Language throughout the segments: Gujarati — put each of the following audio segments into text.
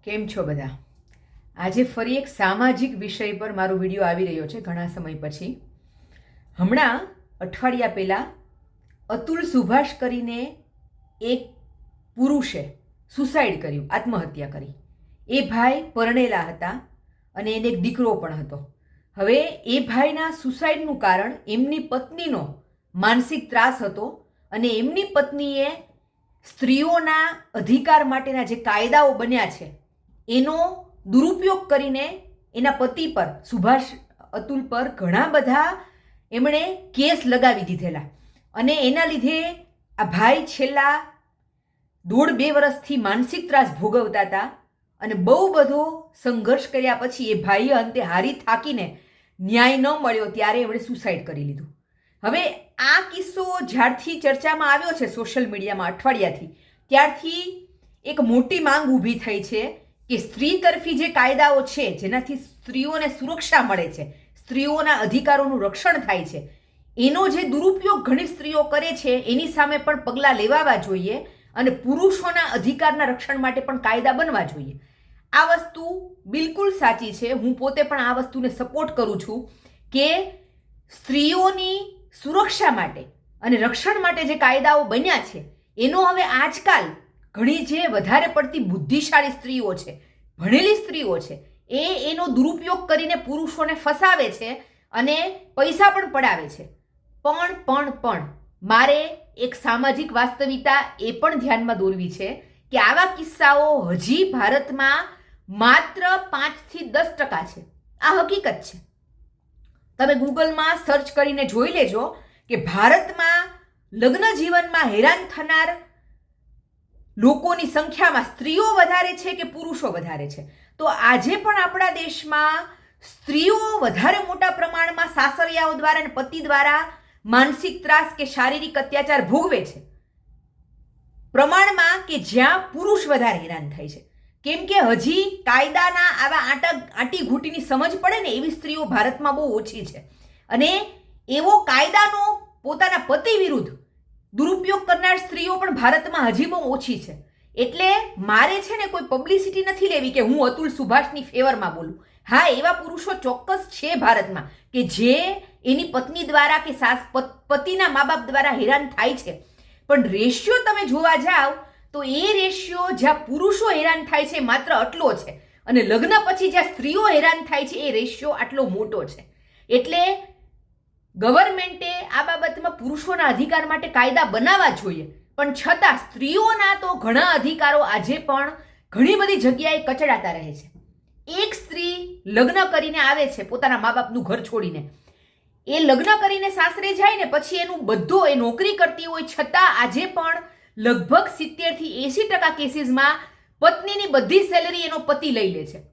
કેમ છો બધા? આજે ફરી એક સામાજિક વિષય પર મારો વિડીયો આવી રહ્યો છે ઘણા સમય પછી. હમણાં અઠવાડિયા પહેલાં અતુલ સુભાષ કરીને એક પુરુષે સુસાઇડ કર્યું, આત્મહત્યા કરી. એ ભાઈ પરણેલા હતા અને એને એક દીકરો પણ હતો. હવે એ ભાઈના સુસાઇડનું કારણ એમની પત્નીનો માનસિક ત્રાસ હતો અને એમની પત્નીએ સ્ત્રીઓના અધિકાર માટેના જે કાયદાઓ બન્યા છે એનો દુરુપયોગ કરીને એના પતિ પર, સુભાષ અતુલ પર ઘણા બધા એમણે કેસ લગાવી દીધેલા અને એના લીધે આ ભાઈ છેલ્લા 1.5-2 વર્ષથી માનસિક ત્રાસ ભોગવતા હતા અને બહુ બધો સંઘર્ષ કર્યા પછી એ ભાઈએ અંતે હારી થાકીને ન્યાય ન મળ્યો ત્યારે એમણે સુસાઇડ કરી લીધું. હવે આ કિસ્સો જ્યારથી ચર્ચામાં આવ્યો છે સોશિયલ મીડિયામાં અઠવાડિયાથી, ત્યારથી એક મોટી માંગ ઊભી થઈ છે કે સ્ત્રી તરફી જે કાયદાઓ છે જેનાથી સ્ત્રીઓને સુરક્ષા મળે છે, સ્ત્રીઓના અધિકારોનું રક્ષણ થાય છે, એનો જે દુરુપયોગ ઘણી સ્ત્રીઓ કરે છે એની સામે પણ પગલાં લેવાવા જોઈએ અને પુરુષોના અધિકારના રક્ષણ માટે પણ કાયદા બનવા જોઈએ. આ વસ્તુ બિલકુલ સાચી છે. હું પોતે પણ આ વસ્તુને સપોર્ટ કરું છું કે સ્ત્રીઓની સુરક્ષા માટે અને રક્ષણ માટે જે કાયદાઓ બન્યા છે એનો હવે આજકાલ ઘણી જે વધારે પડતી બુદ્ધિશાળી સ્ત્રીઓ છે, ભણેલી સ્ત્રીઓ છે, એનો દુરુપયોગ કરીને પુરુષોને ફસાવે છે અને પૈસા પણ પડાવે છે. પણ મારે એક સામાજિક વાસ્તવિકતા એ પણ ધ્યાનમાં દોરવી છે કે આવા કિસ્સાઓ હજી ભારતમાં માત્ર 5-10% છે. આ હકીકત છે. તમે ગૂગલમાં સર્ચ કરીને જોઈ લેજો કે ભારતમાં લગ્ન જીવનમાં હેરાન થનાર લોકોની સંખ્યામાં સ્ત્રીઓ વધારે છે કે પુરુષો વધારે છે? તો આજે પણ આપણા દેશમાં સ્ત્રીઓ વધારે મોટા પ્રમાણમાં સાસરિયાઓ દ્વારા અને પતિ દ્વારા માનસિક ત્રાસ કે શારીરિક અત્યાચાર ભોગવે છે પ્રમાણમાં કે જ્યાં પુરુષ વધારે હેરાન થાય છે. કેમ કે હજી કાયદાના આવા આંટી ઘૂંટીની સમજ પડે ને એવી સ્ત્રીઓ ભારતમાં બહુ ઓછી છે અને એવો કાયદાનો પોતાના પતિ વિરુદ્ધ દુરુપયોગ કરનાર સ્ત્રીઓ પણ ભારતમાં હજી બહુ ઓછી છે. એટલે મારે છે ને કોઈ પબ્લિસિટી નથી લેવી કે હું અતુલ સુભાષની ફેવરમાં બોલું. હા, એવા પુરુષો ચોક્કસ છે ભારતમાં કે જે એની પત્ની દ્વારા કે પતિના મા બાપ દ્વારા હેરાન થાય છે, પણ રેશિયો તમે જોવા જાઓ તો એ રેશિયો જ્યાં પુરુષો હેરાન થાય છે માત્ર આટલો છે અને લગ્ન પછી જ્યાં સ્ત્રીઓ હેરાન થાય છે એ રેશિયો આટલો મોટો છે. એટલે ગવર્મેન્ટે આ બાબતમાં પુરુષોના અધિકાર માટે કાયદા બનાવવા જોઈએ, પણ છતાં સ્ત્રીઓના તો ઘણા અધિકારો આજે પણ ઘણી બધી જગ્યાએ કચડાતા રહે છે. એક સ્ત્રી લગ્ન કરીને આવે છે પોતાના મા બાપનું ઘર છોડીને, એ લગ્ન કરીને સાસરે જાય ને પછી એનું બધું, એ નોકરી કરતી હોય છતાં આજે પણ લગભગ 70-80% કેસીસમાં પત્નીની બધી સેલેરી એનો પતિ લઈ લે છે.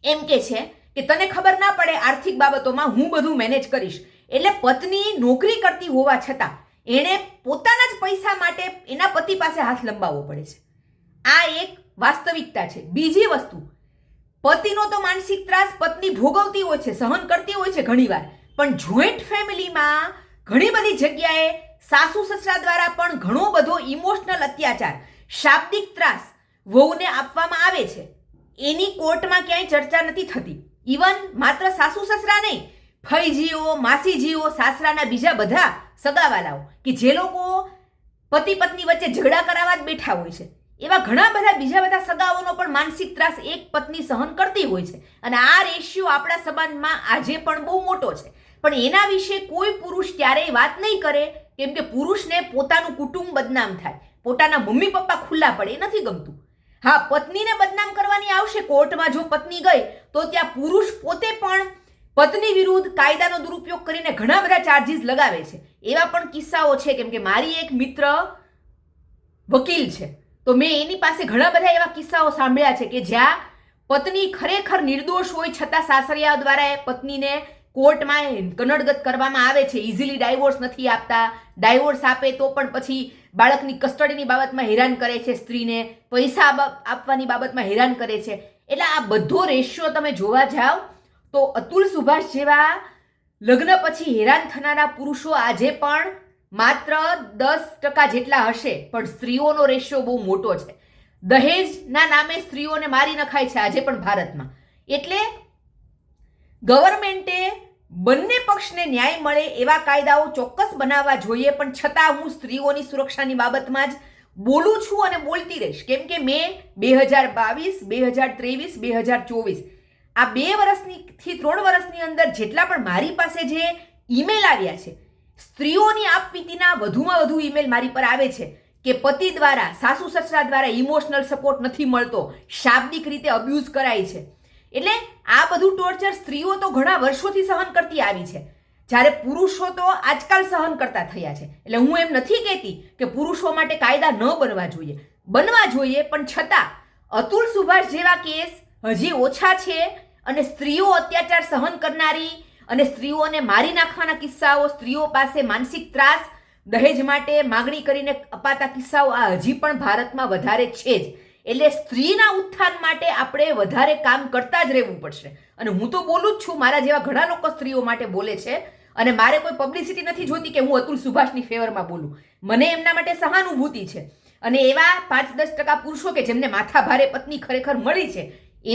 એમ કે છે કે તને ખબર ના પડે આર્થિક બાબતોમાં, હું બધું મેનેજ કરીશ. એટલે પત્ની નોકરી કરતી હોવા છતાં એણે પોતાના જ પૈસા માટે એના પતિ પાસે હાથ લંબાવવો પડે છે. આ એક વાસ્તવિકતા છે. બીજી વસ્તુ, પતિનો તો માનસિક ત્રાસ પત્ની ભોગવતી હોય છે, સહન કરતી હોય છે ઘણીવાર, પણ જોઈન્ટ ફેમિલીમાં ઘણી બધી જગ્યાએ સાસુ સસરા દ્વારા પણ ઘણો બધો ઇમોશનલ અત્યાચાર, શાબ્દિક ત્રાસ વહુને આપવામાં આવે છે. એની કોર્ટમાં ક્યાંય ચર્ચા નથી થતી. ઇવન માત્ર સાસુ સસરા નહીં, ફઈજીઓ, માસીજીઓ, સાસરાના બીજા બધા સગાવાલાઓ કે જે લોકો પતિ પત્ની વચ્ચે ઝઘડા કરાવવા જ બેઠા હોય છે, એવા ઘણા બધા બીજા બધા સગાઓનો પણ માનસિક ત્રાસ એક પત્ની સહન કરતી હોય છે અને આ રેશિયો આપણા સમાજમાં આજે પણ બહુ મોટો છે. પણ એના વિશે કોઈ પુરુષ ક્યારેય વાત નહીં કરે, કેમ કે પુરુષને પોતાનું કુટુંબ બદનામ થાય, પોતાના મમ્મી પપ્પા ખુલ્લા પડે, એ નથી ગમતું. હા, પત્નીને બદનામ કરવાની આવશે કોર્ટમાં. જો પત્ની ગઈ તો ત્યાં પુરુષ પોતે પણ પત્ની વિરુદ્ધ કાયદાનો દુરુપયોગ કરીને ઘણા બધા ચાર્જીસ લગાવે છે. એવા પણ કિસ્સાઓ છે. કેમ કે મારી એક મિત્ર વકીલ છે તો મેં એની પાસે ઘણા બધા એવા કિસ્સાઓ સાંભળ્યા છે કે જ્યાં પત્ની ખરેખર નિર્દોષ હોય છતાં સાસરિયા દ્વારા એ પત્નીને કોર્ટમાં કનડગત કરવામાં આવે છે. ઇઝીલી ડાયવોર્સ નથી આપતા, ડાયવોર્સ આપે તો પણ પછી બાળકની કસ્ટડીની બાબતમાં હેરાન કરે છે, સ્ત્રીને પૈસા આપવાની બાબતમાં હેરાન કરે છે. એટલે આ બધો રેશિયો તમે જોવા જાઓ તો અતુલ સુભાષ જેવા લગ્ન પછી હેરાન થનારા પુરુષો આજે પણ માત્ર 10% જેટલા હશે, પણ સ્ત્રીઓનો રેશિયો બહુ મોટો છે. દહેજના નામે સ્ત્રીઓને મારી નખાય છે આજે પણ ભારતમાં. એટલે ગવર્મેન્ટે બંને પક્ષને ન્યાય મળે એવા કાયદાઓ ચોક્કસ બનાવવા જોઈએ, પણ છતાં હું સ્ત્રીઓની સુરક્ષાની બાબતમાં જ બોલું છું અને બોલતી રહીશ. કેમ કે મેં 2022, 2023, 2024 આ 2 વર્ષથી 3 વર્ષની અંદર જેટલા પણ મારી પાસે જે ઈમેલ આવ્યા છે, સ્ત્રીઓની આપવીતીના વધુમાં વધુ ઈમેલ મારી પર આવે છે કે પતિ દ્વારા, સાસુ સસરા દ્વારા ઇમોશનલ સપોર્ટ નથી મળતો, શાબ્દિક રીતે અબ્યુઝ કરાય છે. એટલે આ બધું ટોર્ચર સ્ત્રીઓ તો ઘણા વર્ષોથી સહન કરતી આવી છે, જ્યારે પુરુષો તો આજકાલ સહન કરતા થયા છે. એટલે હું એમ નથી કહેતી કે પુરુષો માટે કાયદા ન બનવા જોઈએ, બનવા જોઈએ, પણ છતાં અતુલ સુભાષ જેવા કેસ હજી ઓછા છે અને સ્ત્રીઓ અત્યાચાર સહન કરનારી અને સ્ત્રીઓને મારી નાખવાના કિસ્સાઓ, સ્ત્રીઓ પાસે માનસિક ત્રાસ, દહેજ માટે માગણી કરીને અપાતા કિસ્સાઓ આ હજી પણ ભારતમાં વધારે છે જ. એટલે સ્ત્રીના ઉત્થાન માટે આપણે વધારે કામ કરતા જ રહેવું પડશે. અને હું તો બોલું જ છું, મારા જેવા ઘણા લોકો સ્ત્રીઓ માટે બોલે છે અને મારે કોઈ પબ્લિસિટી નથી જોતી કે હું અતુલ સુભાષની ફેવરમાં બોલું. મને એમના માટે સહાનુભૂતિ છે અને એવા 5-10% પુરુષો કે જેમને માથા ભારે પત્ની ખરેખર મળી છે,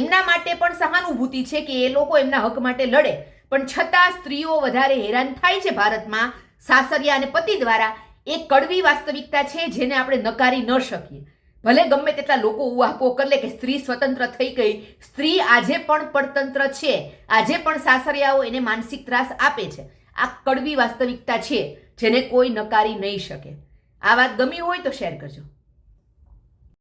એમના માટે પણ સહાનુભૂતિ છે કે એ લોકો એમના હક માટે લડે. પણ છતાં સ્ત્રીઓ વધારે હેરાન થાય છે ભારતમાં સાસરિયા અને પતિ દ્વારા. એ કડવી વાસ્તવિકતા છે જેને આપણે નકારી ન શકીએ. ભલે ગમે તેટલા લોકો ઉહાપો કરે કે સ્ત્રી સ્વતંત્ર થઈ ગઈ, સ્ત્રી આજે પણ પરતંત્ર છે, આજે પણ સાસરિયાઓ એને માનસિક ત્રાસ આપે છે. આ કડવી વાસ્તવિકતા છે જેને કોઈ નકારી નહીં શકે. આ વાત ગમી હોય તો શેર કરજો.